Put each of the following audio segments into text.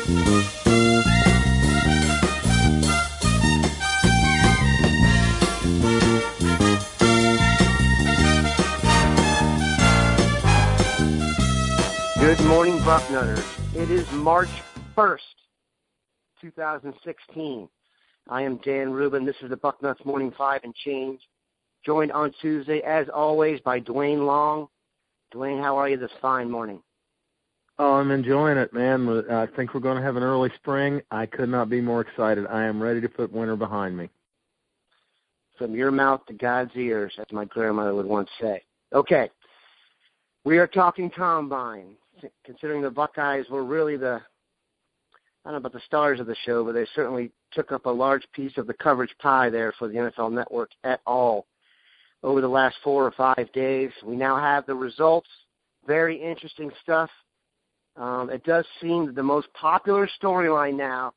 Good morning, Bucknutters. It is March 1st, 2016. I am Dan Rubin. This is the Bucknuts Morning 5 and Change. Joined on Tuesday, as always, by Duane Long. Duane, how are you this fine morning? Oh, I'm enjoying it, man. I think we're going to have an early spring. I could not be more excited. I am ready to put winter behind me. From your mouth to God's ears, as my grandmother would once say. Okay, we are talking combine. Considering the Buckeyes were really I don't know about the stars of the show, but they certainly took up a large piece of the coverage pie there for the NFL Network et al. Over the last 4 or 5 days. We now have the results. Very interesting stuff. It does seem that the most popular storyline now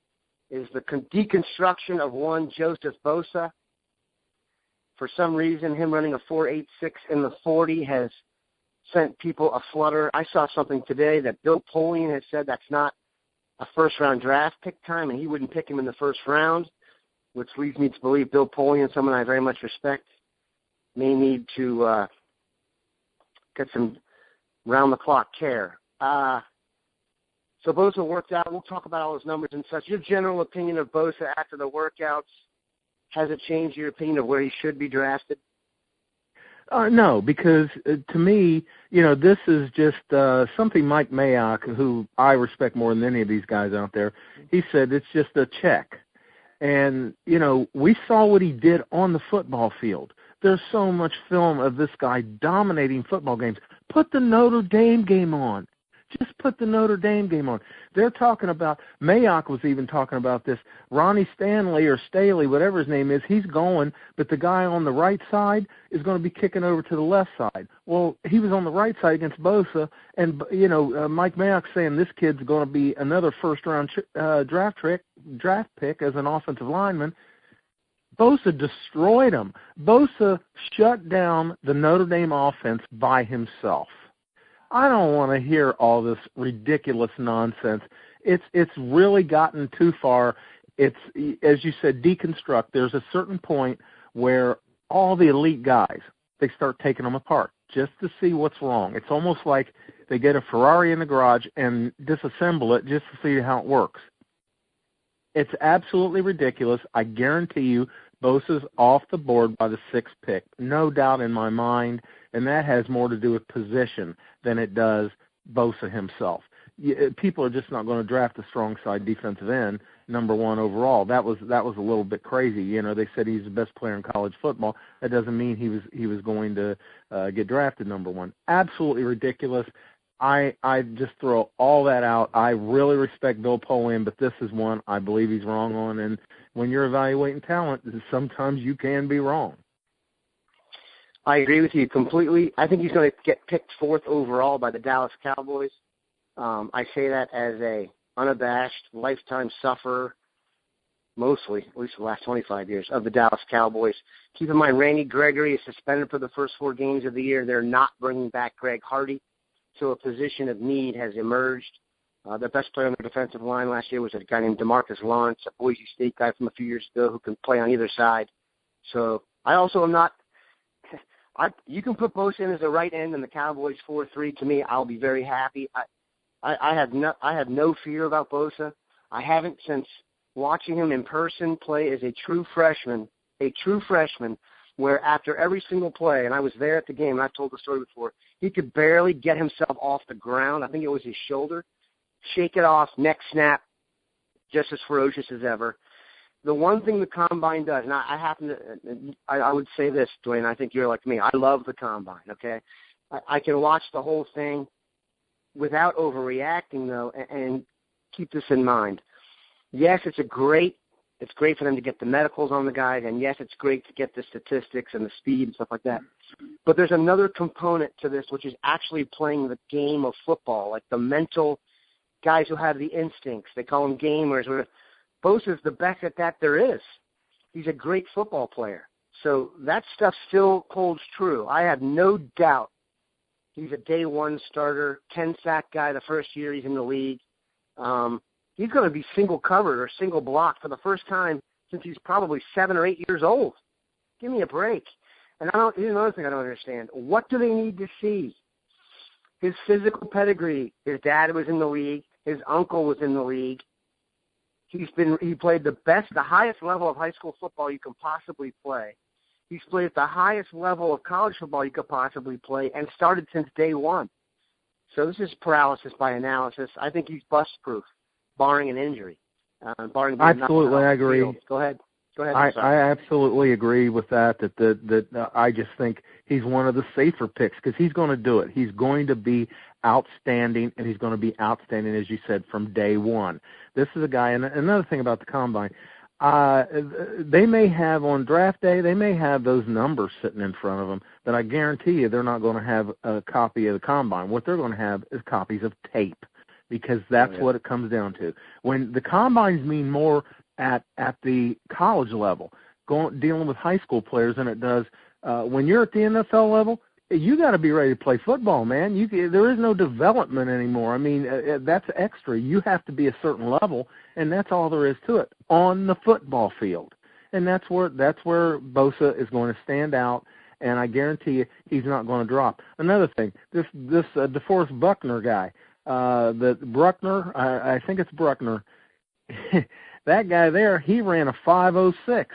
is the deconstruction of one Joey Bosa. For some reason, him running a 4.86 in the 40 has sent people aflutter. I saw something today that Bill Polian has said that's not a first-round draft pick time, and he wouldn't pick him in the first round, which leads me to believe Bill Polian, someone I very much respect, may need to get some round-the-clock care. So Bosa worked out. We'll talk about all those numbers and such. Your general opinion of Bosa after the workouts, has it changed your opinion of where he should be drafted? No, because to me, this is just something Mike Mayock, who I respect more than any of these guys out there, he said it's just a check. And, we saw what he did on the football field. There's so much film of this guy dominating football games. Put the Notre Dame game on. Just put the Notre Dame game on. They're talking about, Mayock was even talking about this, Ronnie Stanley or Staley, whatever his name is, he's going, but the guy on the right side is going to be kicking over to the left side. Well, he was on the right side against Bosa, and, Mike Mayock saying this kid's going to be another first-round draft pick as an offensive lineman. Bosa destroyed him. Bosa shut down the Notre Dame offense by himself. I don't want to hear all this ridiculous nonsense. It's really gotten too far. It's, as you said, deconstruct. There's a certain point where all the elite guys, they start taking them apart just to see what's wrong. It's almost like they get a Ferrari in the garage and disassemble it just to see how it works. It's absolutely ridiculous. I guarantee you Bosa's off the board by the 6th pick. No doubt in my mind. And that has more to do with position than it does Bosa himself. People are just not going to draft a strong side defensive end number 1 overall. That was a little bit crazy. They said he's the best player in college football. That doesn't mean he was going to get drafted number 1. Absolutely ridiculous. I just throw all that out. I really respect Bill Polian, but this is one I believe he's wrong on. And when you're evaluating talent, sometimes you can be wrong. I agree with you completely. I think he's going to get picked 4th overall by the Dallas Cowboys. I say that as a unabashed, lifetime sufferer, mostly, at least the last 25 years, of the Dallas Cowboys. Keep in mind, Randy Gregory is suspended for the first 4 games of the year. They're not bringing back Greg Hardy, so a position of need has emerged. Their best player on the defensive line last year was a guy named DeMarcus Lawrence, a Boise State guy from a few years ago who can play on either side. So I also am not you can put Bosa in as a right end and the Cowboys 4-3. To me, I'll be very happy. I have no fear about Bosa. I haven't since watching him in person play as a true freshman, where after every single play, and I was there at the game, and I've told the story before, he could barely get himself off the ground. I think it was his shoulder. Shake it off, next snap, just as ferocious as ever. The one thing the Combine does, and I would say this, Duane, I think you're like me. I love the Combine, okay? I can watch the whole thing without overreacting, though, and keep this in mind. Yes, it's great for them to get the medicals on the guys, and yes, it's great to get the statistics and the speed and stuff like that. But there's another component to this, which is actually playing the game of football, like the mental guys who have the instincts. They call them gamers. Bosa's the best at that there is. He's a great football player. So that stuff still holds true. I have no doubt he's a day one starter, 10-sack guy the first year he's in the league. He's going to be single covered or single blocked for the first time since he's probably 7 or 8 years old. Give me a break. And here's another thing I don't understand. What do they need to see? His physical pedigree. His dad was in the league. His uncle was in the league. He played the highest level of high school football you can possibly play. He's played at the highest level of college football you could possibly play and started since day one. So this is paralysis by analysis. I think he's bust-proof, barring an injury. Absolutely, I agree. Go ahead. I absolutely agree with that I just think he's one of the safer picks because he's going to do it. He's going to be outstanding, and he's going to be outstanding, as you said, from day one. This is a guy, and another thing about the Combine, they may have on draft day, they may have those numbers sitting in front of them, but I guarantee you they're not going to have a copy of the Combine. What they're going to have is copies of tape because that's what it comes down to. When the Combines mean more at the college level, dealing with high school players than it does when you're at the NFL level. You got to be ready to play football, man. There is no development anymore. I mean, that's extra. You have to be a certain level, and that's all there is to it on the football field. And that's where Bosa is going to stand out, and I guarantee you he's not going to drop. Another thing, this DeForest Buckner guy, Bruckner, I think it's Bruckner. That guy there, he ran a 5.06.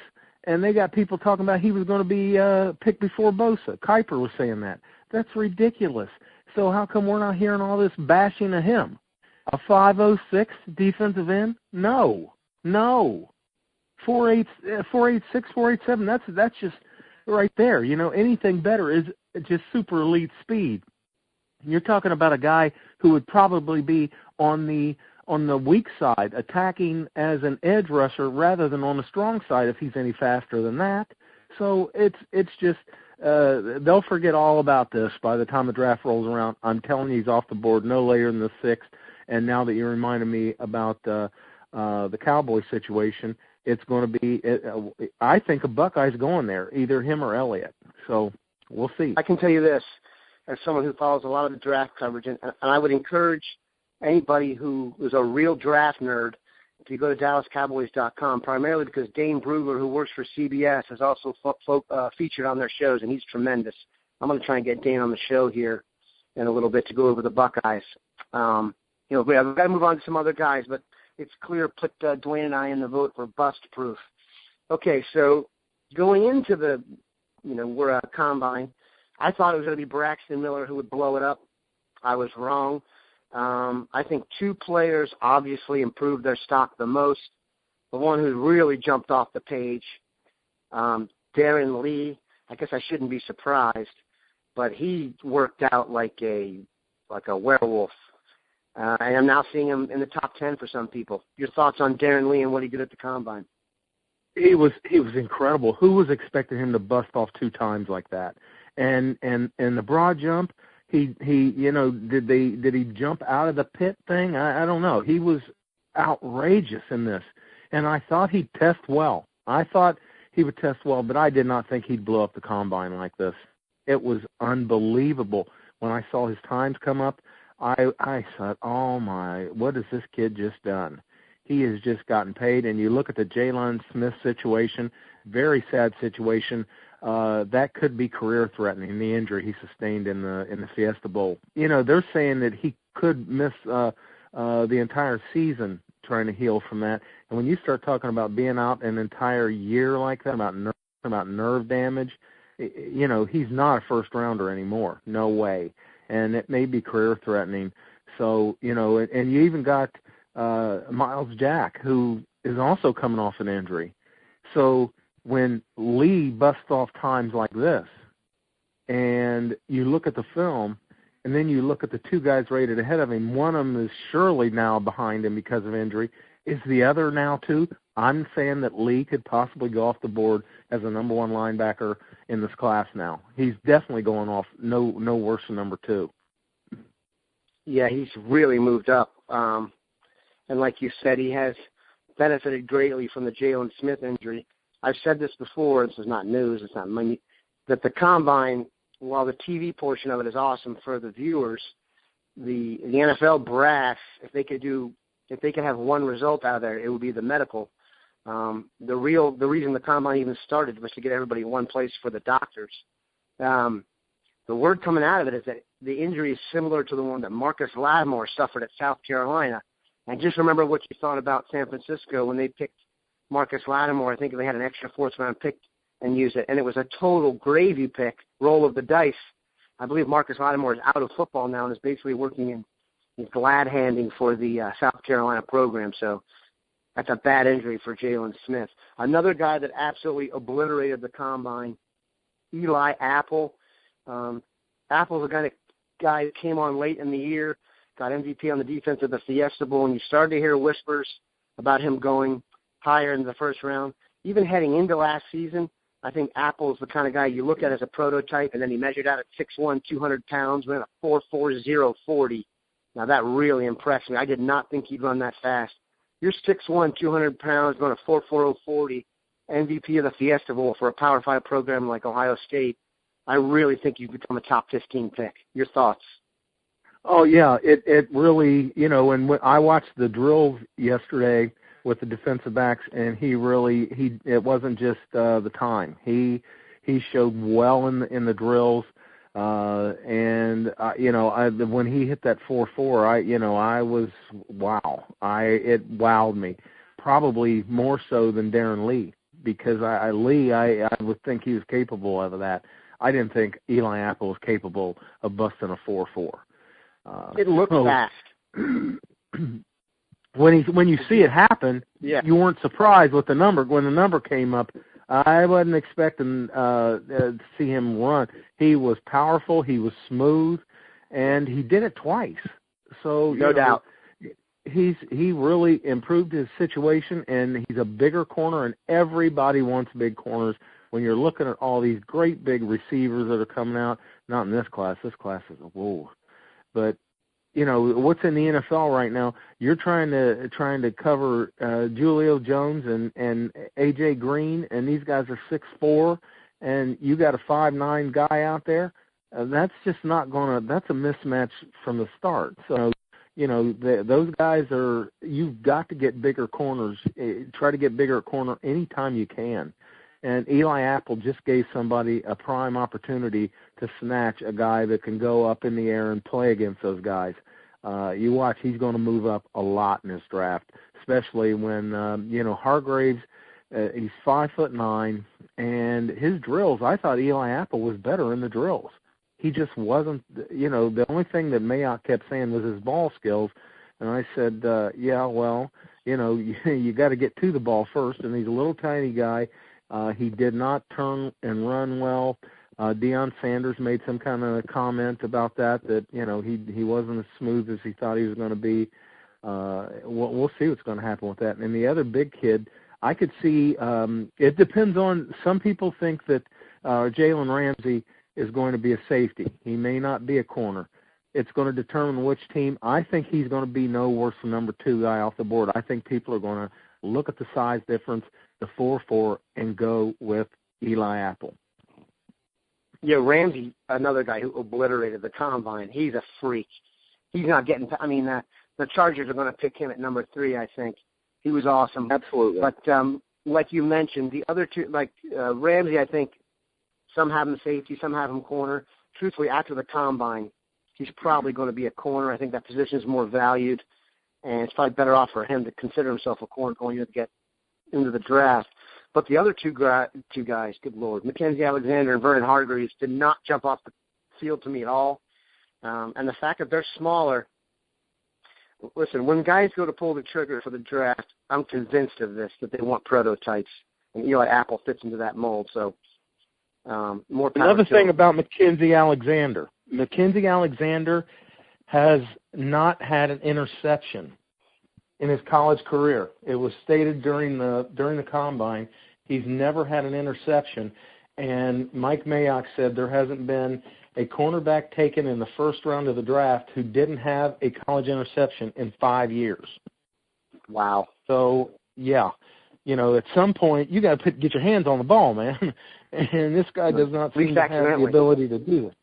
And they got people talking about he was going to be picked before Bosa. Kuiper was saying that. That's ridiculous. So how come we're not hearing all this bashing of him? A 5.06 defensive end? No. 4.86, 4.87, that's just right there. You know, anything better is just super elite speed. You're talking about a guy who would probably be on the weak side, attacking as an edge rusher rather than on the strong side if he's any faster than that. So it's just they'll forget all about this by the time the draft rolls around. I'm telling you, he's off the board no later than the 6th. And now that you reminded me about the Cowboy situation, it's going to be, I think, a Buckeyes going there, either him or Elliott. So we'll see. I can tell you this, as someone who follows a lot of the draft coverage, and I would encourage anybody who is a real draft nerd to go to DallasCowboys.com, primarily because Dane Brugler, who works for CBS, is also featured on their shows, and he's tremendous. I'm going to try and get Dane on the show here in a little bit to go over the Buckeyes. We've got to move on to some other guys, but it's clear, put Duane and I in the vote for bust-proof. Okay, so going into the, we're a Combine, I thought it was going to be Braxton Miller who would blow it up. I was wrong. I think 2 players obviously improved their stock the most. The one who really jumped off the page, Darren Lee. I guess I shouldn't be surprised, but he worked out like a werewolf. And I'm now seeing him in the top 10 for some people. Your thoughts on Darren Lee and what he did at the Combine? He was incredible. Who was expecting him to bust off 2 times like that? And the broad jump. Did he jump out of the pit thing? I don't know. He was outrageous in this, and I thought he'd test well. I thought he would test well, but I did not think he'd blow up the Combine like this. It was unbelievable. When I saw his times come up, I thought, oh my, what has this kid just done? He has just gotten paid, and you look at the Jalen Smith situation, very sad situation. That could be career-threatening, the injury he sustained in the Fiesta Bowl. They're saying that he could miss the entire season trying to heal from that. And when you start talking about being out an entire year like that, about nerve damage, he's not a first-rounder anymore. No way. And it may be career-threatening. So, and you even got Miles Jack, who is also coming off an injury. So when Lee busts off times like this, and you look at the film, and then you look at the 2 guys rated ahead of him, one of them is surely now behind him because of injury. Is the other now too? I'm saying that Lee could possibly go off the board as a number 1 linebacker in this class now. He's definitely going off no worse than number 2. Yeah, he's really moved up. And like you said, he has benefited greatly from the Jalen Smith injury. I've said this before, this is not news, it's not money, that the Combine, while the TV portion of it is awesome for the viewers, the NFL brass, if they could do if they could have one result out of there, it would be the medical. The reason the combine even started was to get everybody in one place for the doctors. The word coming out of it is that the injury is similar to the one that Marcus Lattimore suffered at South Carolina. And just remember what you thought about San Francisco when they picked Marcus Lattimore. I think they had an extra fourth-round pick and used it, and it was a total gravy pick, roll of the dice. I believe Marcus Lattimore is out of football now and is basically working in glad-handing for the South Carolina program. So that's a bad injury for Jalen Smith. Another guy that absolutely obliterated the combine, Eli Apple. Apple's a kind of guy that came on late in the year, got MVP on the defense of the Fiesta Bowl, and you started to hear whispers about him going higher in the first round. Even heading into last season, I think Apple's the kind of guy you look at as a prototype, and then he measured out at 6'1", 200 pounds, ran a 4.40 40. Now, that really impressed me. I did not think he'd run that fast. You're 6'1", 200 pounds, going a 4.40 40, MVP of the Fiesta Bowl for a Power 5 program like Ohio State. I really think you've become a top 15 pick. Your thoughts? Oh, yeah, it really, and when I watched the drills yesterday with the defensive backs, and it wasn't just the time. He showed well in the drills, when he hit that 4.4, I was wow. It wowed me, probably more so than Darren Lee, because I would think he was capable of that. I didn't think Eli Apple was capable of busting a 4.4. It looked fast. When you see it happen, yeah. You weren't surprised with the number. When the number came up, I wasn't expecting to see him run. He was powerful, he was smooth, and he did it twice. So no doubt. He really improved his situation, and he's a bigger corner, and everybody wants big corners. When you're looking at all these great big receivers that are coming out, not in this class. This class is a whoa. But what's in the NFL right now? You're trying to cover Julio Jones and AJ Green, and these guys are 6'4", and you got a 5'9" guy out there. That's just not gonna. That's a mismatch from the start. So those guys are. You've got to get bigger corners. Try to get bigger corner anytime you can. And Eli Apple just gave somebody a prime opportunity to snatch a guy that can go up in the air and play against those guys. You watch, he's going to move up a lot in this draft, especially when, Hargraves, he's 5'9", and his drills, I thought Eli Apple was better in the drills. He just wasn't, the only thing that Mayock kept saying was his ball skills. And I said, you got to get to the ball first, and he's a little tiny guy. He did not turn and run well. Deion Sanders made some kind of comment about that he wasn't as smooth as he thought he was going to be. We'll see what's going to happen with that. And the other big kid, I could see it depends on – some people think that Jalen Ramsey is going to be a safety. He may not be a corner. It's going to determine which team. I think he's going to be no worse than number 2 guy off the board. I think people are going to look at the size difference, the 4.4, and go with Eli Apple. Yeah, Ramsey, another guy who obliterated the combine. He's a freak. He's not getting – the Chargers are going to pick him at number 3, I think. He was awesome. Absolutely. But like you mentioned, the other two, Ramsey, I think some have him safety, some have him corner. Truthfully, after the combine, he's probably going to be a corner. I think that position is more valued, and it's probably better off for him to consider himself a corner going to get into the draft. But the other two guys, good Lord, Mackenzie Alexander and Vernon Hargreaves did not jump off the field to me at all. And the fact that they're smaller, listen, when guys go to pull the trigger for the draft, I'm convinced of this, that they want prototypes, and Eli Apple fits into that mold. So more power. Another thing about Mackenzie Alexander has not had an interception in his college career. It was stated during the combine he's never had an interception, and Mike Mayock said there hasn't been a cornerback taken in the first round of the draft who didn't have a college interception in 5 years. Wow. So, yeah, at some point you got to get your hands on the ball, man, and this guy does not seem to have the ability to do it.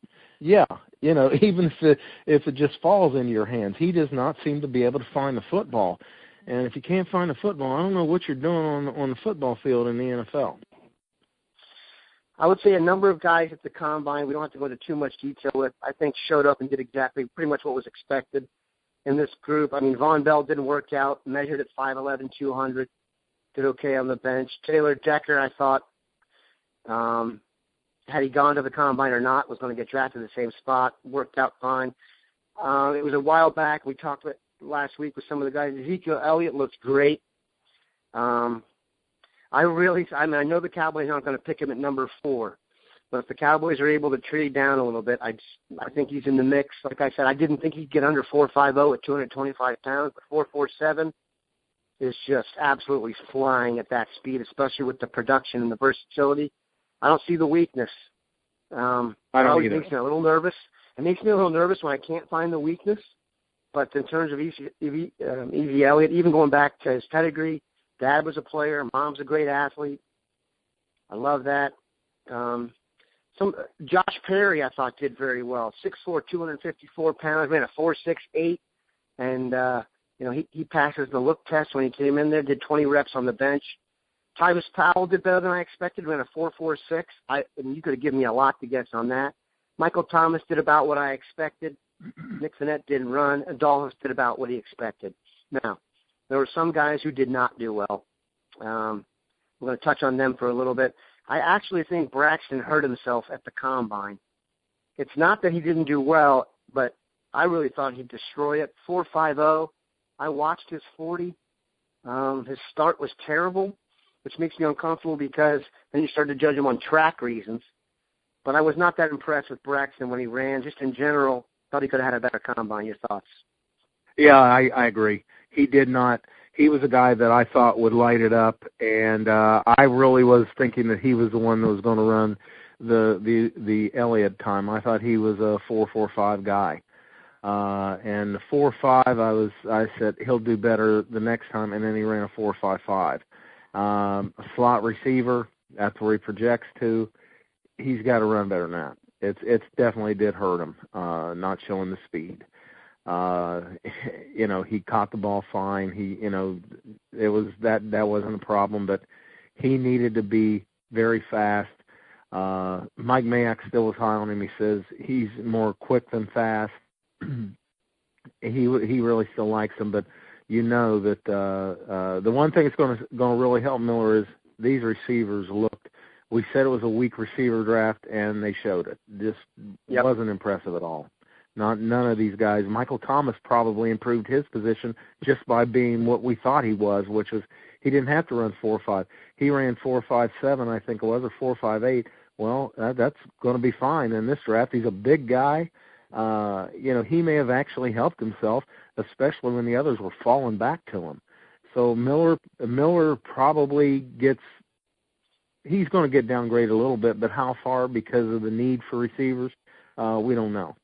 Yeah, even if it just falls into your hands, he does not seem to be able to find the football. And if you can't find the football, I don't know what you're doing on the football field in the NFL. I would say a number of guys at the Combine, we don't have to go into too much detail with, I think showed up and did exactly pretty much what was expected in this group. I mean, Von Bell didn't work out, measured at 5'11", 200, did okay on the bench. Taylor Decker, I thought, had he gone to the Combine or not, was going to get drafted in the same spot, worked out fine. It was a while back. We talked about last week with some of the guys. Ezekiel Elliott looks great. I know the Cowboys aren't going to pick him at number 4, but if the Cowboys are able to trade down a little bit, I think he's in the mix. Like I said, I didn't think he'd get under 4.50 at 225 pounds, but 4.47 is just absolutely flying at that speed, especially with the production and the versatility. I don't see the weakness. I don't either. It makes me a little nervous. It makes me a little nervous when I can't find the weakness. But in terms of Easy Elliott, even going back to his pedigree, Dad was a player. Mom's a great athlete. I love that. Josh Perry, I thought, did very well. 6'4", 254 pounds, ran a 4.68, and he passes the look test when he came in there. Did 20 reps on the bench. Tyvis Powell did better than I expected. Ran a 4.46. And you could have given me a lot to guess on that. Michael Thomas did about what I expected. Nick Vannett didn't run. Adolphus did about what he expected. Now, there were some guys who did not do well. We're going to touch on them for a little bit. I actually think Braxton hurt himself at the Combine. It's not that he didn't do well, but I really thought he'd destroy it. 4.50. I watched his 40. His start was terrible, which makes me uncomfortable because then you start to judge him on track reasons. But I was not that impressed with Braxton when he ran. Just in general, thought he could have had a better Combine. Your thoughts? Yeah, I agree. He did not. He was a guy that I thought would light it up, and I really was thinking that he was the one that was going to run the Elliott time. I thought he was a 4.45 guy, and the 4.5 I said he'll do better the next time, and then he ran a 4.55. A slot receiver, that's where he projects to. He's got to run better than that. It's definitely did hurt him, not showing the speed. He caught the ball fine. It was that wasn't a problem, but he needed to be very fast. Mike Mayock still was high on him. He says he's more quick than fast. He really still likes him, but that the one thing that's going to really help Miller is these receivers looked. We said it was a weak receiver draft, and they showed it. Just wasn't impressive at all. None of these guys. Michael Thomas probably improved his position just by being what we thought he was, which was he didn't have to run 4.5. He ran 4.57, I think it was, or 4.58. Well, that's going to be fine in this draft. He's a big guy. He may have actually helped himself, especially when the others were falling back to him. So Miller probably gets. He's going to get downgraded a little bit, but how far because of the need for receivers, we don't know.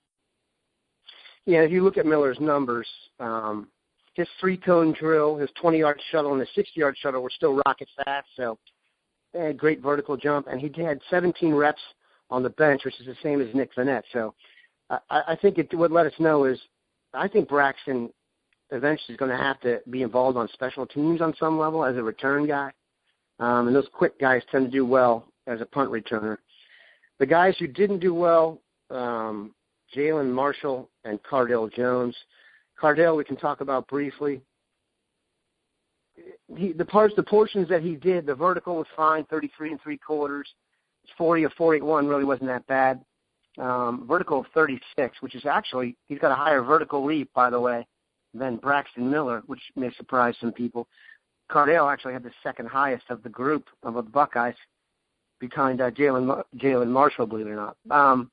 Yeah, if you look at Miller's numbers, his 3-cone drill, his 20-yard shuttle, and his 60-yard shuttle were still rocket fast, so they had great vertical jump, and he had 17 reps on the bench, which is the same as Nick Vannett. So I think it would let us know is I think Braxton eventually is going to have to be involved on special teams on some level as a return guy. And those quick guys tend to do well as a punt returner. The guys who didn't do well, Jalen Marshall and Cardale Jones. Cardale we can talk about briefly. The portions that he did, the vertical was fine, 33 3/4. 40 or 4.81 really wasn't that bad. Vertical of 36, which is actually, he's got a higher vertical leap, by the way, than Braxton Miller, which may surprise some people. Cardale actually had the second highest of the group of the Buckeyes behind Jalen Marshall, believe it or not.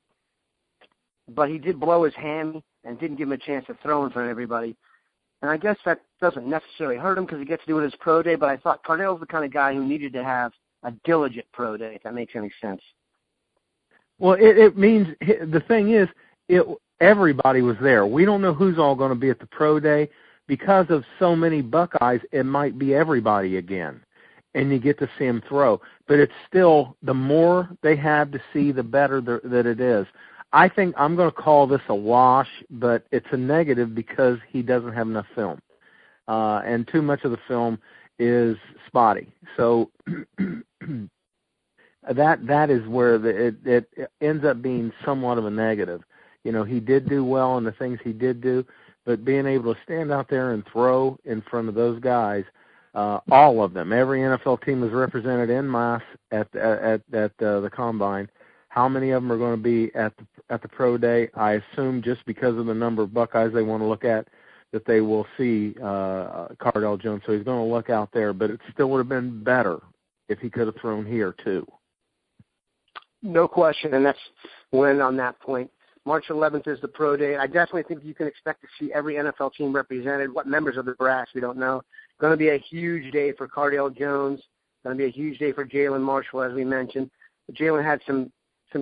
But he did blow his hammy and didn't give him a chance to throw in front of everybody. And I guess that doesn't necessarily hurt him because he gets to do it his pro day, but I thought Cardale's the kind of guy who needed to have a diligent pro day, if that makes any sense. Well, it means the thing is, everybody was there. We don't know who's all going to be at the pro day. Because of so many Buckeyes, it might be everybody again, and you get to see him throw. But it's still, the more they have to see, the better that it is. I think I'm going to call this a wash, but it's a negative because he doesn't have enough film. And too much of the film is spotty. So that is where it ends up being somewhat of a negative. You know, he did do well in the things he did do, but being able to stand out there and throw in front of those guys, all of them, every NFL team is represented en masse at the Combine. How many of them are going to be at the Pro Day? I assume just because of the number of Buckeyes they want to look at, that they will see Cardale Jones. So he's going to look out there, but it still would have been better if he could have thrown here too. No question, and that's when on that point. March 11th is the Pro Day. I definitely think you can expect to see every NFL team represented. What members of the brass, we don't know. Going to be a huge day for Cardale Jones. Going to be a huge day for Jalen Marshall, as we mentioned. Jalen had some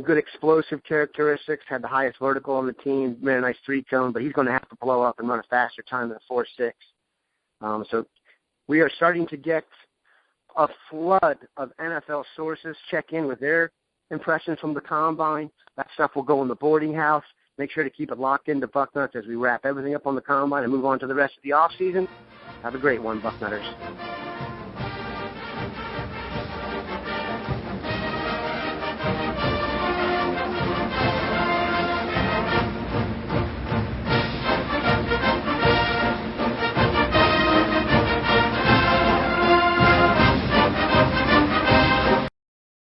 good explosive characteristics, had the highest vertical on the team, ran a nice three-cone, but he's going to have to blow up and run a faster time than a 4.6. So we are starting to get a flood of NFL sources check in with their impressions from the Combine. That stuff will go in the boarding house. Make sure to keep it locked into Bucknuts as we wrap everything up on the Combine and move on to the rest of the off season. Have a great one, Bucknutters.